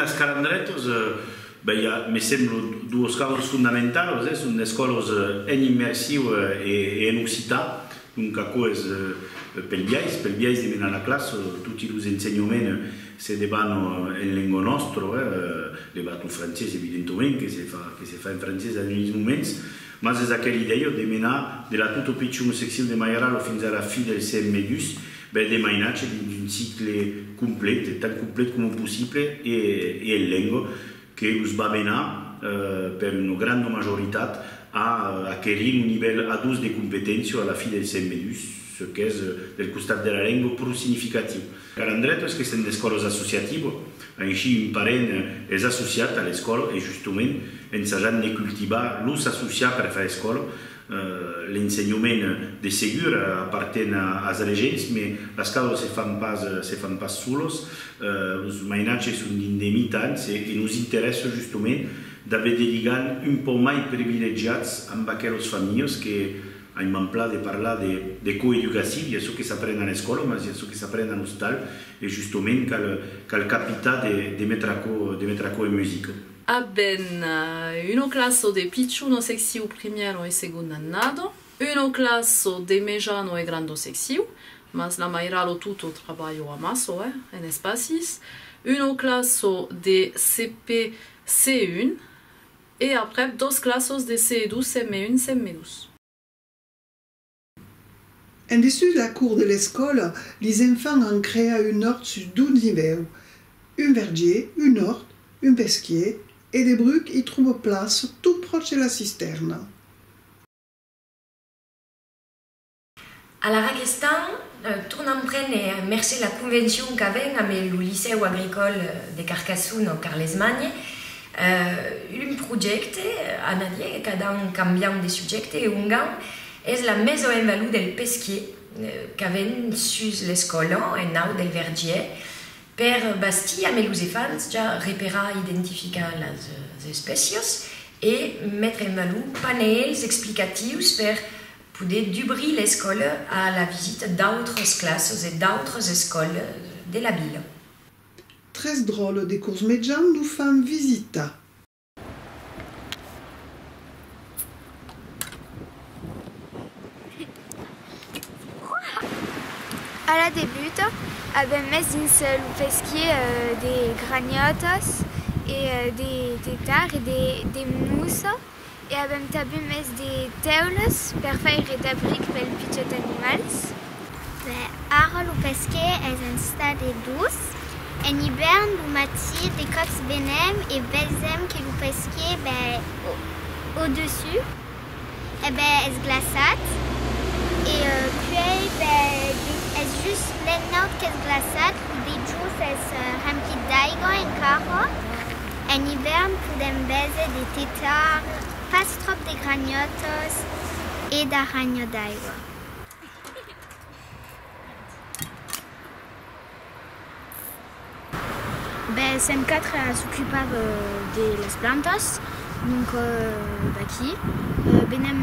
las calendretos, me sembla dues coses fonamentals, són escoles en immersiu e en occità, donc això és pel biais de menar la classe, tutti els ensenyaments se devono in lingua nostra, levato in francese evidentemente, che si fa in francese negli momenti, ma è quella idea di menare dalla tutto piccolo sezione di Maioralo fino alla fine del CM-Medus, di mainarci di un ciclo completo, tan completo come possibile, e in lingua che va bene per una grande maggiorità a acquisire un livello adulto di competenze alla fine del CM-Medus, che è del costat della lingua più significativo. Calendretto è che sono le scuole associative, ainsi imparano è associato alle scuole e giustamente ensaggiando di coltivare l'uso associato per fare scuola. L'insegnamento di sicuro appartiene alle leggi, ma le scuole non si fanno pas solos, i mainacci sono indemitanti e ci interessa giustamente di vedere un po' più privilegiati a quelle famiglie che hanno in plan di parlare di coeducazione, di ciò che si apprende alla scuola, ma di ciò che si apprende all'ospedale, e giustamente che capita di mettere in musica. Abbiamo una classe di piccolo sezione primo e secondo anno, una classe di mediano e grande sezione, ma la maioria tutto lavora a masso, in spazi, una classe di CP C1 e après due classes di CE2, CM1, CM2. En dessus de la cour de l'école, les enfants ont créé une horte sur 12 niveaux. Un verger, une horte, un pesquier et des brucs y trouvent place tout proche de la cisterne. Alors, tout en prenne merci la convention qu'avait avec le lycée agricole de Carcassonne au Carles-Magne, un projet en année, cada un canviant de sujet et un gang, est la maison en value del pesquier qu'avait sur l'école en nau del verger per basti amb els infants ja repérer identificar les espècies et mettre en value panels explicatius per poder d'obrir l'école à la visite d'autres classes et d'autres écoles de la ville. Très drôle des cours médians nous font visite. À la début, abbiamo messo in pesquier des gragnottes et des tétards et des mousses. Et abbiamo també mis des teules per faire des briques per els petits animals. Ara el pesquer és en stade douce. En hivern, el matí, des cops venem et vesem que el pesquer au-dessus és glaçat. Et puis, és just l'ennaut que és glaçat, el dijous és remplit d'aigua encara. En hivern podem veure des tétards, pas trop de gragnottes et d'aranya d'aigua. Som quatre a s'ocupar de les plantes, donc d'aquí. Venem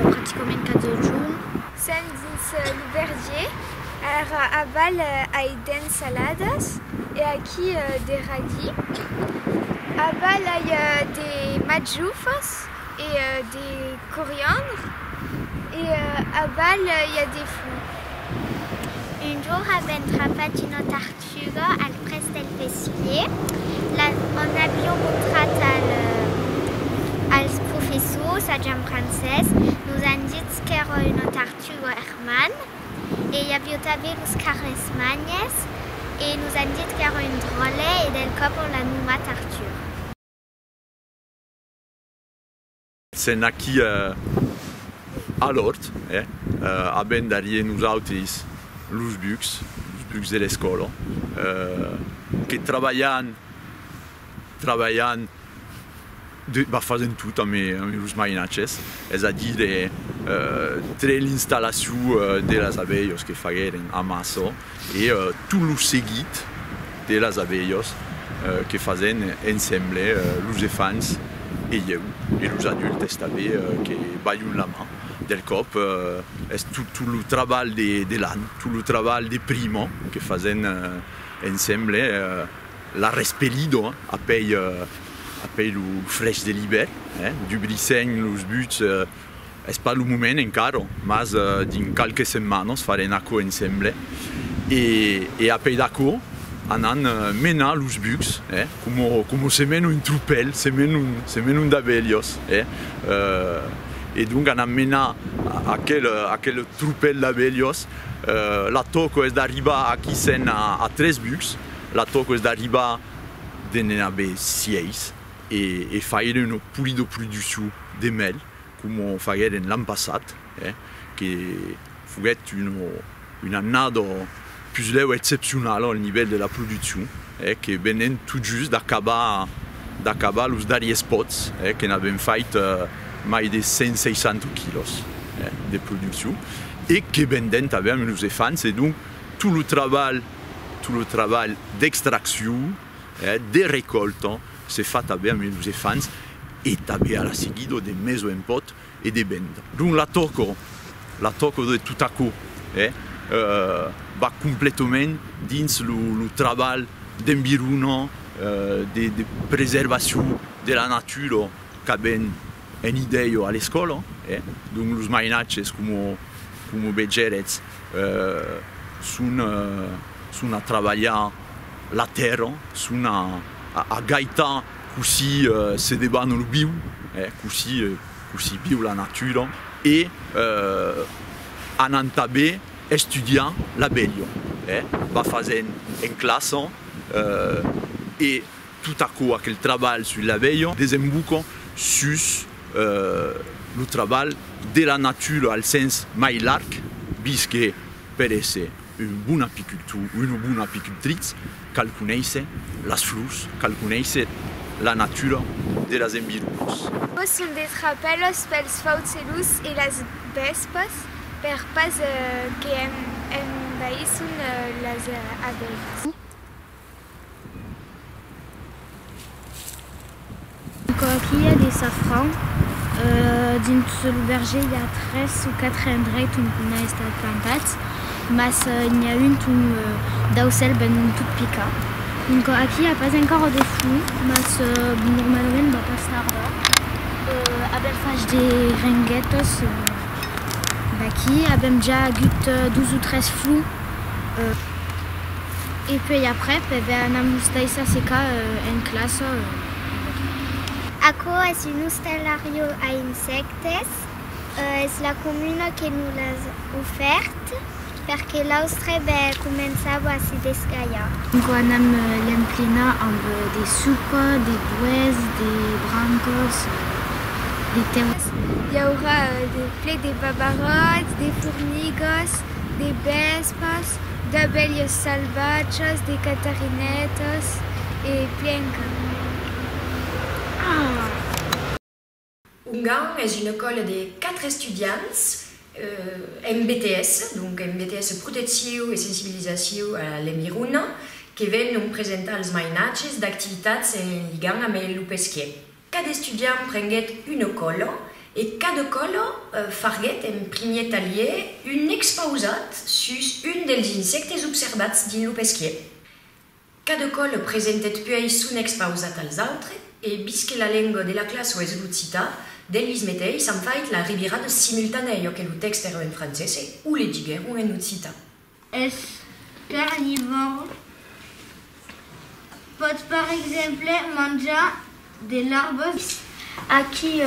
pràcticament cada juny. Som dins el verger, a Val hi ha salades i aquí des radis. A Val hi ha des matjoufes et des coriandres et à Val il y a des fruits. Un jour abbiamo trovato una tartuga al pres del pesquier. On abbiamo mostrato als professors, en francès, nous han dit que era una tartuga herman et hi havia també els carles-magnes et nous han dit que era un drole et del cop on l'a nommé tartuga. C'est aqui à l'hort, abbiamo darie nosaltres los bucs de l'escola, que treballant fazent tot amb els mainatges, és a dir, tre l'instal·lació de les abelles que fagueren a massa i tot el seguit de les abelles que fazen ensemble els infants e eu, e els adultes també que ballen la mà. Del cop és tot el treball de l'any, tot el treball de prima que fazen ensemble la respelido, appelle le flèche de l'hiver, du brisseng, los buts, è pas le moment encara, mas din qualche setmanes farem aco ensemble. E appel d'aco, anant mena los bucs, como semen un trupel, semen un d'abellos. E donc anant mena aquel trupel d'abellos, la toco és d'arribar aquí sen a 3 bucs, la toco és d'arribar de haver 6 e faire una pulida producció de mel, com fagueren l'any passat, que foguet una annada plus leu excepcional al nivell de la producció, que venen tot just d'acabar els darrers pots, que n'havem fet mai de 160 quilos de producció, et que venden també amb els elefants, et donc tout le treball d'extraction, de récolte, se fa també amb els elefants et també a la seguida de més en pot et de venda. Donc la toco de tout à coup va completament dins el treball d'environnement, de preservació de la natura que avem en idea a l'escola. Donc els mainatges, com vegerets, són a treballar la terra, són a gaitar così se deban el viu, così viu la natura, e anant també estudiant l'abello. Va fent en classe e tot aquell aquell treball sur l'abello desemboca sus el treball de la natura al sens mai llarg, vist que per ser un bon apicultor, una bona apicultrice, cal conèixer les flors, cal conèixer la natura de les environs. Són des trapelos pels faucelus i les vespes per pas que envaïssin les abelles. Aquí hi ha des safrans. Dins el verger hi ha 3 o 4 endrets on ha estat plantats, mas n'hi ha un d'aucel ben tot picat. Donc aquí hi ha pas encara de fruits, mas normalment va pas tardar. Avem faig de renguetes d'aquí, avem ja hagut 2 o 3 fruits. Et puis après, anam a secar en classe. ACO es un hostelario a insectes. Es la comuna que nous l'a offert perquè l'Austre començava a se desgaiar. Donc anam l'emplena amb de sucre, de bues, de brancos, de terres. Hi haurà ple de babarots, de formigues, de vespes, d'abelles salvatges, de catarinetes i plenca. Ungang és una école de 4 estudiants MBTS, donc MBTS Protecció i Sensibilització a l'environnement, que venen presentar els mainatges d'activitats en lligam amb el pesquer. Cada estudiant prenguet una cola i cada cola farguet en primer taller un exposat sus un dels insectes observats dins el pesquer. Cada cola presentet puis son exposat als altres e bisque la llengua de la classe és l'occità, d'ells mateix han fet la revirada simultània que el text era en francès o le digueren en occità. És carnívor. Pot, per exemple, menjar de l'arbres. Aquí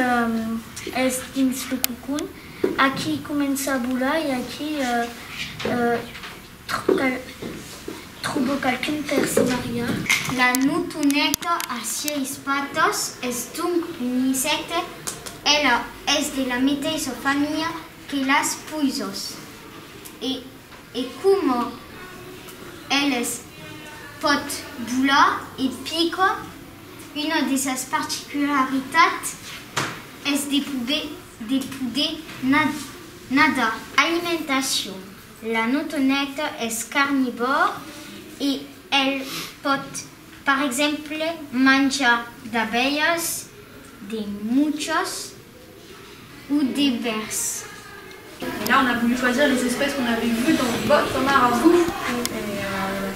és dins el cucuny, aquí comença a volar i aquí trobo quelqu'un personaria. La nutuneta a 6 patas és donc un insecte. Ella és de la mateixa família que les puïsos. I com elles pot volar i pica, una de ses particularitats és de poder nadar. Alimentació. La nutuneta és carnívore i elle pot, par exemple, menjar d'abelles, de mouches ou des vers. Et là, on a voulu choisir les espèces qu'on avait vues dans votre marabout. Et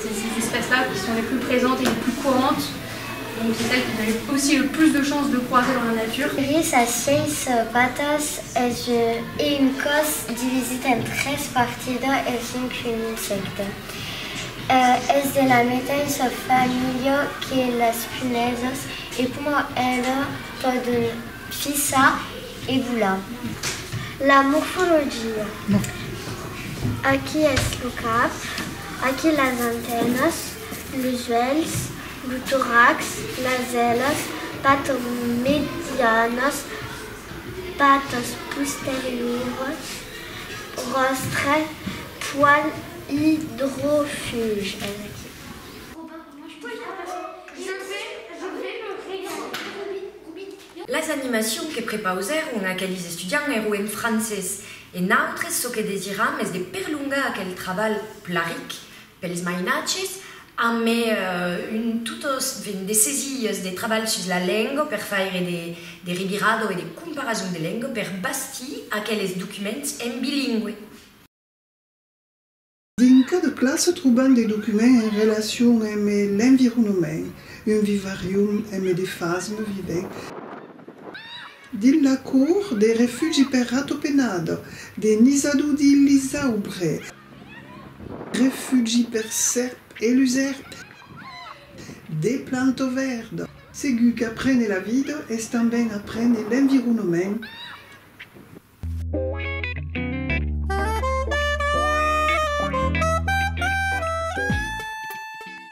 c'est des espèces-là qui sont les plus présentes et les plus courantes. Donc c'est celles qui ont aussi le plus de chances de croiser dans la nature. Iris a 6 patas e un cos divisit en 3 partidas e 5 insectes. Es de la mateixa família que las punaises e como ela podem pisar e volar. La morfologia. Aqui é o cap, aqui as antenas, os joelhos, o tórax, as alas, patas medianas, patas posteriores, rostre, poil hydrofuge. Les animations que prepausèrent aquells estudiants eren en francès e nautres so que desiram es de perlongar aquel treball plaric pels mainatges amb totes de sesies de treball sus la lengua per faire de revirado e de comparaison de lengua per bastir aquells documents en bilingüe. Dans cada classe trobam des documents en relation amb l'environnement, un vivarium amb des phasmes vivents. Dins la cour, des refugi per ratopenado, des nisadous de lisaubre, refugi per serp et luzerne, des plantes vertes. Segur qu'apprendre la vie est também apprendre l'environnement.